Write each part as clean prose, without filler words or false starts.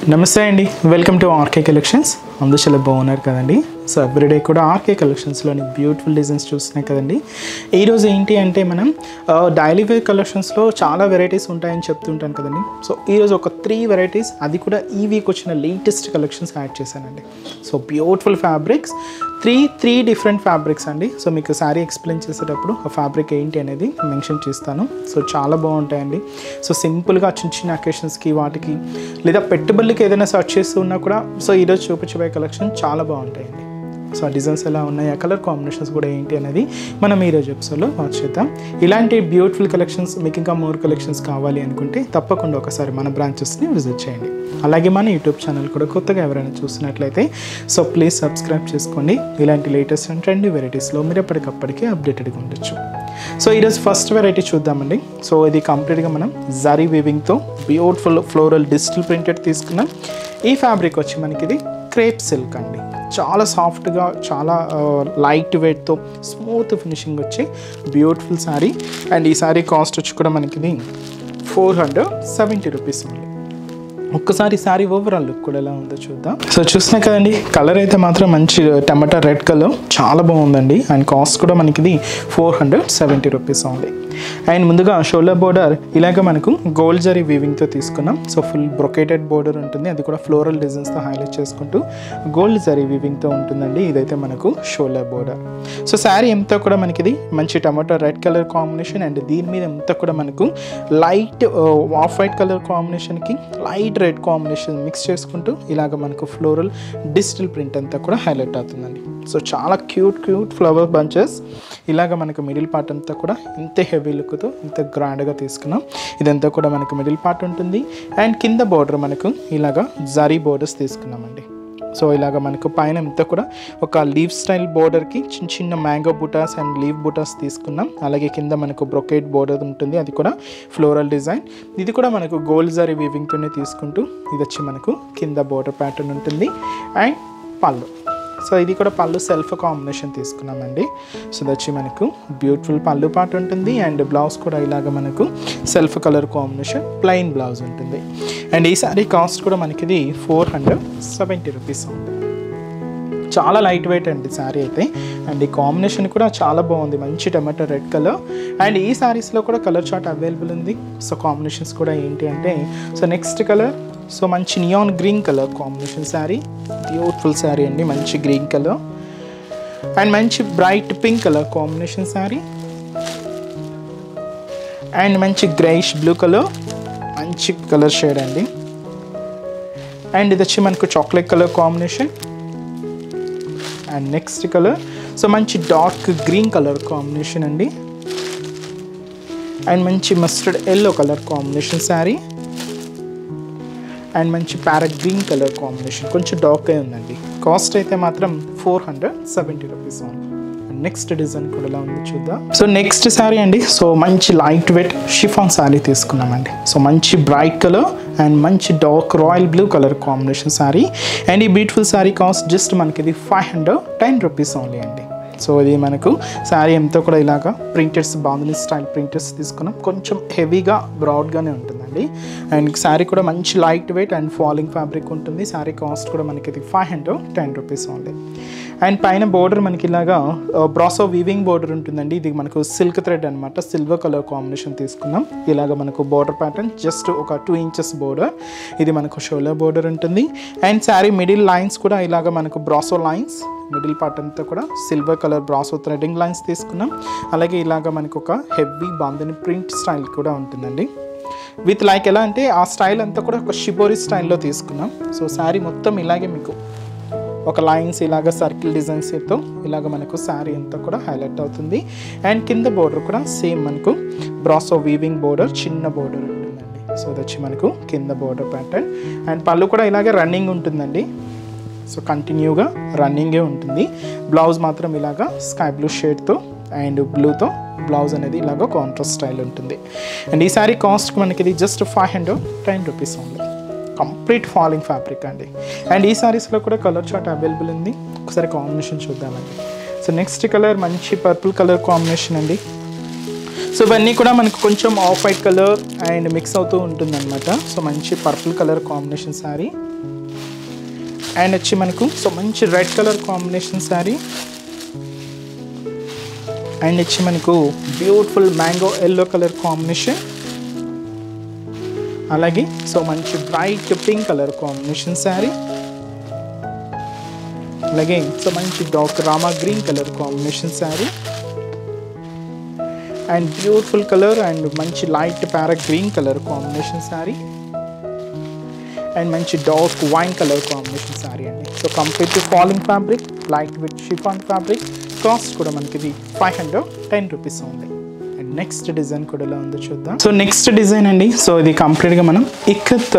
నమస్తే అండి, welcome to RK collections. అందరూ చాలా బాగున్నారు కదండి. సో ఎవ్రీడే కూడా ఆర్కే కలెక్షన్స్లోని బ్యూటిఫుల్ డిజైన్స్ చూస్తున్నాయి కదండి. ఈరోజు ఏంటి అంటే మనం డైలీ వేర్ కలెక్షన్స్లో చాలా వెరైటీస్ ఉంటాయని చెప్తుంటాను కదండి. సో ఈరోజు ఒక 3 వెరైటీస్, అది కూడా ఈ వీక్ వచ్చిన లేటెస్ట్ కలెక్షన్స్ యాడ్ చేశానండి. So beautiful fabrics, three different fabrics అండి. సో మీకు శారీ ఎక్స్ప్లెయిన్ చేసేటప్పుడు ఆ ఫ్యాబ్రిక్ ఏంటి అనేది మెన్షన్ చేస్తాను. సో చాలా బాగుంటాయండి. సో సింపుల్గా చిన్న చిన్న అకేషన్స్కి వాటికి లేదా పెట్టుబడులకి ఏదైనా సర్చ్ చేస్తూ ఉన్నా కూడా సో ఈరోజు చూపించబోయే కలెక్షన్ చాలా బాగుంటాయండి. సో ఆ డిజైన్స్ ఎలా ఉన్నాయి, ఆ కలర్ కాంబినేషన్స్ కూడా ఏంటి అనేది మనం ఈరోజు ఎపిసోడ్లో వాచ్ చేద్దాం. ఇలాంటి బ్యూటిఫుల్ కలెక్షన్స్ మీకు ఇంకా మోర్ కలెక్షన్స్ కావాలి అనుకుంటే తప్పకుండా ఒకసారి మన బ్రాంచెస్ని విజిట్ చేయండి. అలాగే మన యూట్యూబ్ ఛానల్ కూడా కొత్తగా ఎవరైనా చూసినట్లయితే సో ప్లీజ్ సబ్స్క్రైబ్ చేసుకోండి. ఇలాంటి లేటెస్ట్ అండ్ ట్రెండీ వెరైటీస్లో మీరు ఎప్పటికప్పటికీ అప్డేటెడ్గా ఉండొచ్చు. సో ఈరోజు ఫస్ట్ వెరైటీ చూద్దామండి. సో ఇది కంప్లీట్గా మనం జరీ వీవింగ్తో బ్యూటిఫుల్ ఫ్లోరల్ డిజిటల్ ప్రింటెడ్ తీసుకున్నాం. ఈ ఫ్యాబ్రిక్ వచ్చి మనకి ఇది క్రేప్ సిల్క్ అండి. చాలా సాఫ్ట్గా, చాలా లైట్ వెయిట్తో స్మూత్ ఫినిషింగ్ వచ్చి బ్యూటిఫుల్ శారీ. అండ్ ఈ శారీ కాస్ట్ వచ్చి కూడా మనకి ఇది 470 రూపీస్ ఉంది. ఒక్కసారి శారీ ఓవరాల్ లుక్ కూడా ఎలా ఉందో చూద్దాం. సో చూసినా కదండి, కలర్ అయితే మాత్రం మంచి టమాటా రెడ్ కలర్, చాలా బాగుందండి. అండ్ కాస్ట్ కూడా మనకి ఇది 470 రూపీస్ ఉంది. అండ్ ముందుగా షోల్డర్ బోర్డర్ ఇలాగ మనకు గోల్డ్ జరీ వీవింగ్తో తీసుకున్నాం. సో ఫుల్ బ్రొకేటెడ్ బోర్డర్ ఉంటుంది, అది కూడా ఫ్లోరల్ డిజైన్స్తో హైలైట్ చేసుకుంటూ గోల్డ్ జరీ వీవింగ్తో ఉంటుందండి. ఇదైతే మనకు షోల్డర్ బోర్డర్. సో శారీ ఎంతో కూడా మనకి ఇది మంచి tomato red colour combination. And దీని మీద ఎంతో కూడా మనకు లైట్ ఆఫ్ వైట్ కలర్ కాంబినేషన్కి లైట్ రెడ్ కాంబినేషన్ మిక్స్ చేసుకుంటూ ఇలాగ మనకు ఫ్లోరల్ డిజిటల్ ప్రింట్ అంతా కూడా హైలైట్ అవుతుందండి. సో చాలా క్యూట్ ఫ్లవర్ బంచెస్ ఇలాగ మనకు మిడిల్ పార్ట్ అంతా కూడా ఇంత హెవీ లుక్తో ఇంత గ్రాండ్గా తీసుకున్నాం. ఇదంతా కూడా మనకు మిడిల్ పార్ట్ ఉంటుంది. అండ్ కింద బోర్డర్ మనకు ఇలాగ జరీ బోర్డర్స్ తీసుకున్నామండి. సో ఇలాగ మనకు పైన అంతా కూడా ఒక లీవ్ స్టైల్ బోర్డర్కి చిన్న మ్యాంగో బుటాస్ అండ్ లీవ్ బుటాస్ తీసుకున్నాం. అలాగే కింద మనకు బ్రొకేట్ బోర్డర్ ఉంటుంది, అది కూడా ఫ్లోరల్ డిజైన్. ఇది కూడా మనకు గోల్డ్ జరీ వీవింగ్తోనే తీసుకుంటూ ఇది వచ్చి మనకు కింద బోర్డర్ ప్యాటర్న్ ఉంటుంది. అండ్ పళ్ళు, సో ఇది కూడా పళ్ళు సెల్ఫ్ కాంబినేషన్ తీసుకున్నామండి. సో ఇది వచ్చి మనకు బ్యూటిఫుల్ పళ్ళు పార్ట్ ఉంటుంది. అండ్ బ్లౌజ్ కూడా ఇలాగ మనకు self colour combination plain blouse ఉంటుంది. అండ్ ఈ సారీ కాస్ట్ కూడా మనకి ఇది 470 రూపీస్ ఉంది. చాలా లైట్ వెయిట్ అండి శారీ అయితే. అండ్ ఈ కాంబినేషన్ కూడా చాలా బాగుంది, మంచి టమాటో రెడ్ కలర్. అండ్ ఈ శారీస్లో కూడా కలర్ చార్ట్ అవైలబుల్ ఉంది. సో కాంబినేషన్స్ కూడా ఏంటి అంటే, సో నెక్స్ట్ కలర్ సో మంచి neon green colour combination sari, beautiful sari అండి, మంచి గ్రీన్ కలర్. అండ్ మంచి bright pink colour combination sari. And మంచి గ్రేయిష్ బ్లూ కలర్, మంచి కలర్ షేడ్ అండి. అండ్ ఇది వచ్చి మనకు chocolate colour combination. And next colour so మంచి డార్క్ గ్రీన్ కలర్ కాంబినేషన్ అండి. అండ్ మంచి mustard yellow colour combination sari. And మంచి ప్యారెట్ గ్రీన్ కలర్ కాంబినేషన్, కొంచెం డార్క్ అయి ఉందండి. కాస్ట్ అయితే మాత్రం 470 రూపీస్ ఉంది. నెక్స్ట్ డిజైన్ కూడా ఎలా ఉంది చూద్దాం. సో నెక్స్ట్ శారీ అండి, సో మంచి లైట్ వెయిట్ షిఫాన్ శారీ తీసుకున్నామండి. సో మంచి బ్రైట్ కలర్ అండ్ మంచి dark royal blue colour combination sari. And ఈ బ్యూటిఫుల్ శారీ కాస్ట్ జస్ట్ మనకి ఇది 510 రూపీస్ ఓన్లీ అండి. సో ఇది మనకు శారీ ఎంతో కూడా ఇలాగా ప్రింటెడ్స్, బాందిని స్టైల్ ప్రింటెడ్స్ తీసుకున్నాం. కొంచెం హెవీగా బ్రాడ్గానే ఉంటుందండి. అండ్ శారీ కూడా మంచి light weight and falling fabric ఉంటుంది. శారీ కాస్ట్ కూడా మనకి ఇది 510 రూపీస్ ఓన్లీ. అండ్ పైన బోర్డర్ మనకి ఇలాగా బ్రాసో వీవింగ్ బోర్డర్ ఉంటుందండి. ఇది మనకు సిల్క్ థ్రెడ్ అనమాట, సిల్వర్ కలర్ కాంబినేషన్ తీసుకున్నాం. ఇలాగ మనకు బోర్డర్ ప్యాటర్న్ జస్ట్ ఒక 2 ఇంచెస్ బోర్డర్. ఇది మనకు షోల్డర్ బోర్డర్ ఉంటుంది. అండ్ శారీ మిడిల్ లైన్స్ కూడా ఇలాగ మనకు బ్రాసో లైన్స్, మిడిల్ పార్ట్ అంతా కూడా silver colour brasso threading lines తీసుకున్నాం. అలాగే ఇలాగ మనకు ఒక హెవీ బాందిని ప్రింట్ స్టైల్ కూడా ఉంటుందండి. విత్ లైక్ ఎలా అంటే ఆ స్టైల్ అంతా కూడా ఒక షిబోరి స్టైల్లో తీసుకున్నాం. సో శారీ మొత్తం ఇలాగే మీకు ఒక లైన్స్ ఇలాగ సర్కిల్ డిజైన్స్తో ఇలాగ మనకు శారీ అంతా కూడా హైలైట్ అవుతుంది. అండ్ కింద బోర్డర్ కూడా సేమ్ మనకు బ్రాసో వీవింగ్ బోర్డర్, చిన్న బోర్డర్ ఉంటుందండి. సో అది వచ్చి మనకు కింద బోర్డర్ ప్యాటర్న్. అండ్ పళ్ళు కూడా ఇలాగే రన్నింగ్ ఉంటుందండి. సో కంటిన్యూగా రన్నింగే ఉంటుంది. బ్లౌజ్ మాత్రం ఇలాగా స్కై బ్లూ షేడ్తో అండ్ బ్లూతో బ్లౌజ్ అనేది ఇలాగ కాంట్రాస్ట్ స్టైల్ ఉంటుంది. అండ్ ఈ శారీ కాస్ట్ మనకి ఇది జస్ట్ 510 రూపీస్ ఉంది. కంప్లీట్ ఫాలింగ్ ఫ్యాబ్రిక్ అండి. అండ్ ఈ శారీస్లో కూడా కలర్ చార్ట్ అవైలబుల్ ఉంది, ఒకసారి కాంబినేషన్ చూద్దామండి. సో నెక్స్ట్ కలర్ మంచి పర్పుల్ కలర్ కాంబినేషన్ అండి. సో ఇవన్నీ కూడా మనకు కొంచెం of white colour and mix అవుతూ ఉంటుంది అనమాట. సో మంచి purple colour combination sari and వచ్చి మనకు సో మంచి red colour combination sari and వచ్చి మనకు beautiful mango yellow colour combination, అలాగే సో మంచి bright pink colour combination sari, అలాగే సో మంచి dark Rama green colour combination sari and beautiful colour and మంచి light parrot green colour combination sari and మంచి dark wine colour combination sari అండి. So complete falling fabric, light with chiffon fabric. Cost కూడా మనకి ఇది 510 rupees ఉంది. And next design కూడా ఎలా ఉందో చూద్దాం. సో నెక్స్ట్ డిజైన్ అండి, సో ఇది కంప్లీట్గా మనం ఇక్కత్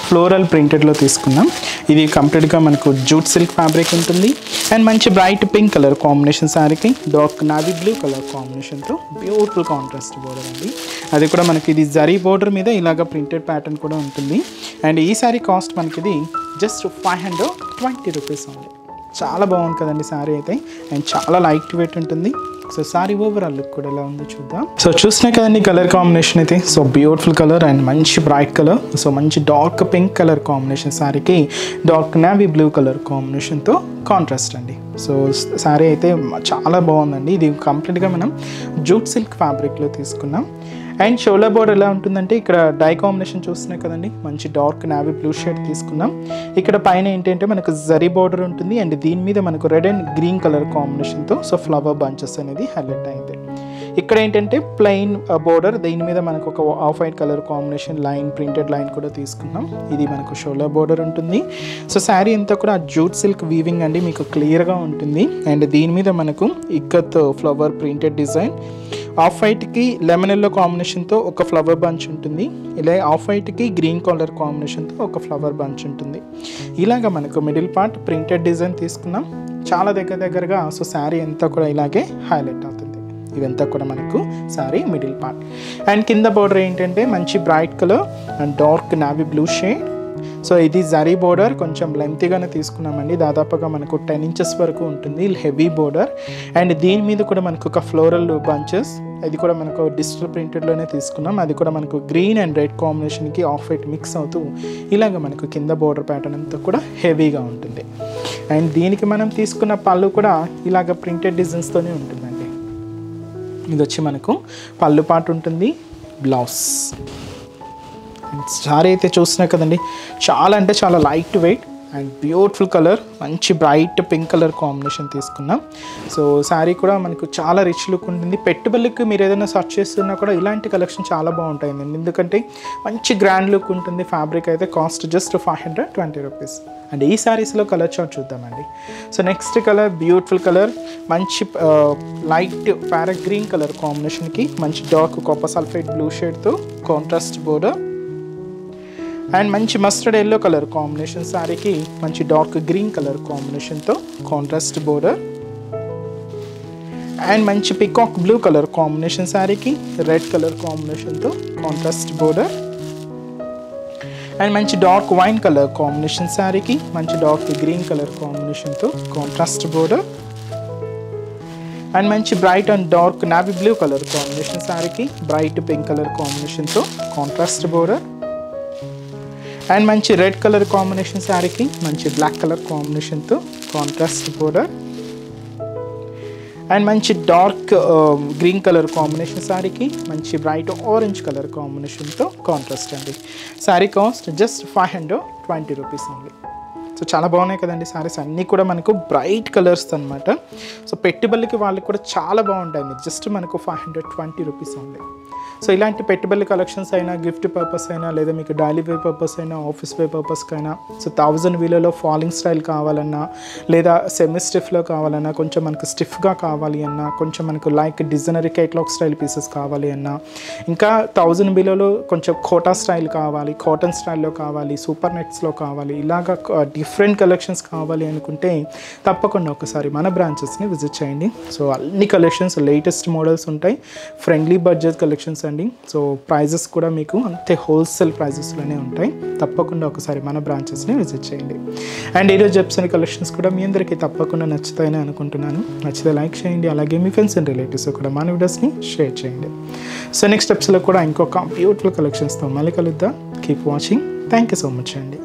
ఫ్లోరల్ ప్రింటెడ్లో తీసుకున్నాం. ఇది కంప్లీట్గా మనకు జూట్ సిల్క్ ఫ్యాబ్రిక్ ఉంటుంది అండ్ మంచి బ్రైట్ పింక్ కలర్ కాంబినేషన్ శారీకి డార్క్ నావీ బ్లూ కలర్ కాంబినేషన్తో బ్యూటిఫుల్ కాంట్రాస్ట్ బోర్డర్ అండి. అది కూడా మనకి ఇది జరీ బోర్డర్ మీద ఇలాగ ప్రింటెడ్ ప్యాటర్న్ కూడా ఉంటుంది. అండ్ ఈ శారీ కాస్ట్ మనకి ఇది జస్ట్ 520 రూపీస్ ఉంది. చాలా బాగుంది కదండి శారీ అయితే, అండ్ చాలా లైట్ వెయిట్ ఉంటుంది. సో శారీ ఓవరాల్ లుక్ కూడా ఎలా ఉందో చూద్దాం. సో చూసినా కదండి కలర్ కాంబినేషన్ అయితే, సో బ్యూటిఫుల్ కలర్ అండ్ మంచి బ్రైట్ కలర్, సో మంచి డార్క్ పింక్ కలర్ కాంబినేషన్ శారీకి డార్క్ నావీ బ్లూ కలర్ కాంబినేషన్తో కాంట్రాస్ట్ అండి. సో శారీ అయితే చాలా బాగుందండి. ఇది కంప్లీట్గా మనం జూట్ సిల్క్ ఫ్యాబ్రిక్లో తీసుకున్నాం. అండ్ షోల్డర్ బోర్డర్ ఎలా ఉంటుందంటే, ఇక్కడ డై కాంబినేషన్ చూస్తున్నాయి కదండి, మంచి డార్క్ నావీ బ్లూ షేడ్ తీసుకున్నాం. ఇక్కడ పైన ఏంటంటే మనకు జరీ బోర్డర్ ఉంటుంది అండ్ దీని మీద మనకు రెడ్ అండ్ గ్రీన్ కలర్ కాంబినేషన్తో సో ఫ్లవర్ బంచెస్ అనేది హైలైట్ అయింది. ఇక్కడ ఏంటంటే ప్లెయిన్ బోర్డర్, దీని మీద మనకు ఒక of white colour combination line printed line కూడా తీసుకున్నాం. ఇది మనకు షోల్డర్ బోర్డర్ ఉంటుంది. సో శారీ అంతా కూడా జూట్ సిల్క్ వీవింగ్ అండి, మీకు క్లియర్గా ఉంటుంది. అండ్ దీని మీద మనకు ikat flower printed design, off వైట్కి లెమన్ ఎల్లో కాంబినేషన్తో ఒక ఫ్లవర్ బంచ్ ఉంటుంది, ఇలా ఆఫ్ వైట్కి గ్రీన్ కలర్ కాంబినేషన్తో ఒక ఫ్లవర్ బంచ్ ఉంటుంది. ఇలాగ మనకు మిడిల్ పార్ట్ ప్రింటెడ్ డిజైన్ తీసుకున్నాం చాలా దగ్గరగా. సో శారీ అంతా కూడా ఇలాగే హైలైట్ అవుతుంది. ఇదంతా కూడా మనకు శారీ మిడిల్ పార్ట్. అండ్ కింద బోర్డర్ ఏంటంటే మంచి bright colour and dark navy blue shade. So ఇది జరీ బోర్డర్ కొంచెం లెంతీగానే తీసుకున్నామండి, దాదాపుగా మనకు 10 ఇంచెస్ వరకు ఉంటుంది, హెవీ బోర్డర్. అండ్ దీని మీద కూడా మనకు ఒక ఫ్లోరల్ బంచెస్, అది కూడా మనకు డిజిటల్ ప్రింటెడ్లోనే తీసుకున్నాం. అది కూడా మనకు గ్రీన్ అండ్ రెడ్ కాంబినేషన్కి ఆఫ్ వైట్ మిక్స్ అవుతూ ఇలాగ మనకు కింద బోర్డర్ ప్యాటర్న్ అంతా కూడా హెవీగా ఉంటుంది. అండ్ దీనికి మనం తీసుకున్న పళ్ళు కూడా ఇలాగ ప్రింటెడ్ డిజైన్స్తోనే ఉంటుందండి. ఇది వచ్చి మనకు పళ్ళు పాటు ఉంటుంది, బ్లౌజ్. శారీ అయితే చూసినా కదండి, చాలా అంటే చాలా light weight and beautiful colour, మంచి బ్రైట్ పింక్ కలర్ కాంబినేషన్ తీసుకున్నాం. సో శారీ కూడా మనకు చాలా రిచ్ లుక్ ఉంటుంది. పెట్టుబడులకు మీరు ఏదైనా సర్చ్ చేస్తున్నా కూడా ఇలాంటి కలెక్షన్ చాలా బాగుంటాయండి, ఎందుకంటే మంచి గ్రాండ్ లుక్ ఉంటుంది. ఫ్యాబ్రిక్ అయితే కాస్ట్ జస్ట్ 520 రూపీస్. అండ్ ఈ శారీస్లో కలర్ చార్ట్ చూద్దామండి. So next colour beautiful colour, మంచి లైట్ ప్యారెట్ గ్రీన్ కలర్ కాంబినేషన్కి మంచి డార్క్ కాపర్ సల్ఫేట్ బ్లూ షేడ్తో కాంట్రాస్ట్ బోర్డర్. అండ్ మంచి మస్టర్డ్ ఎల్లో కలర్ కాంబినేషన్ శారీకి మంచి డార్క్ గ్రీన్ కలర్ కాంబినేషన్తో కాంట్రాస్ట్ బోర్డర్. అండ్ మంచి పికాక్ బ్లూ కలర్ కాంబినేషన్ శారీకి రెడ్ కలర్ కాంబినేషన్తో కాంట్రాస్ట్ బోర్డర్. అండ్ మంచి డార్క్ వైన్ కలర్ కాంబినేషన్ శారీకి మంచి డార్క్ గ్రీన్ కలర్ కాంబినేషన్తో కాంట్రాస్ట్ బోర్డర్. అండ్ మంచి bright and dark navy blue colour combination శారీకి బ్రైట్ పింక్ కలర్ కాంబినేషన్తో కాంట్రాస్ట్ బోర్డర్. అండ్ మంచి రెడ్ కలర్ కాంబినేషన్ శారీకి మంచి బ్లాక్ కలర్ కాంబినేషన్తో కాంట్రాస్ట్ బోర్డర్. అండ్ మంచి డార్క్ గ్రీన్ కలర్ కాంబినేషన్ శారీకి మంచి బ్రైట్ ఆరెంజ్ కలర్ కాంబినేషన్తో కాంట్రాస్ట్ అండి. శారీ కాస్ట్ జస్ట్ 520 రూపీస్ ఉంది. సో చాలా బాగున్నాయి కదండి శారీస్ అన్నీ కూడా మనకు బ్రైట్ కలర్స్ అనమాట. సో పెట్టుబడులకి వాళ్ళకి కూడా చాలా బాగుంటాయి. జస్ట్ మనకు 520 రూపీస్ ఉంది. సో ఇలాంటి పెట్టుబడుల కలెక్షన్స్ అయినా, గిఫ్ట్ పర్పస్ అయినా, లేదా మీకు డైలీ వేర్ పర్పస్ అయినా, ఆఫీస్ వేర్ పర్పస్కైనా, సో 1000 వీలలో ఫాలింగ్ స్టైల్ కావాలన్నా, లేదా సెమీ స్టిఫ్లో కావాలన్నా, కొంచెం మనకు స్టిఫ్గా కావాలి అన్నా, కొంచెం మనకు like designery catalogue style pieces కావాలి అన్నా, ఇంకా 1000 బిలోలో కొంచెం కోటా స్టైల్ కావాలి, కాటన్ స్టైల్లో కావాలి, సూపర్ నెట్స్లో కావాలి, ఇలాగా డిఫరెంట్ కలెక్షన్స్ కావాలి అనుకుంటే తప్పకుండా ఒకసారి మన బ్రాంచెస్ని విజిట్ చేయండి. సో అన్ని కలెక్షన్స్ లేటెస్ట్ మోడల్స్ ఉంటాయి. ఫ్రెండ్లీ బడ్జెట్ కలెక్షన్స్ అండి. సో ప్రైజెస్ కూడా మీకు అంతే హోల్సేల్ ప్రైజెస్లోనే ఉంటాయి. తప్పకుండా ఒకసారి మన బ్రాంచెస్ని విజిట్ చేయండి. అండ్ ఈరోజు చెప్తున్న కలెక్షన్స్ కూడా మీ అందరికీ తప్పకుండా నచ్చుతాయని అనుకుంటున్నాను. నచ్చితే లైక్ చేయండి, అలాగే మీ ఫ్రెండ్స్ అండ్ రిలేటివ్స్ కూడా మన వీడియోస్ని షేర్ చేయండి. సో నెక్స్ట్ స్టెప్స్లో కూడా ఇంకొక బ్యూటిఫుల్ కలెక్షన్స్తో మళ్ళీ కలుద్దాం. Keep watching. Thank you so much అండి.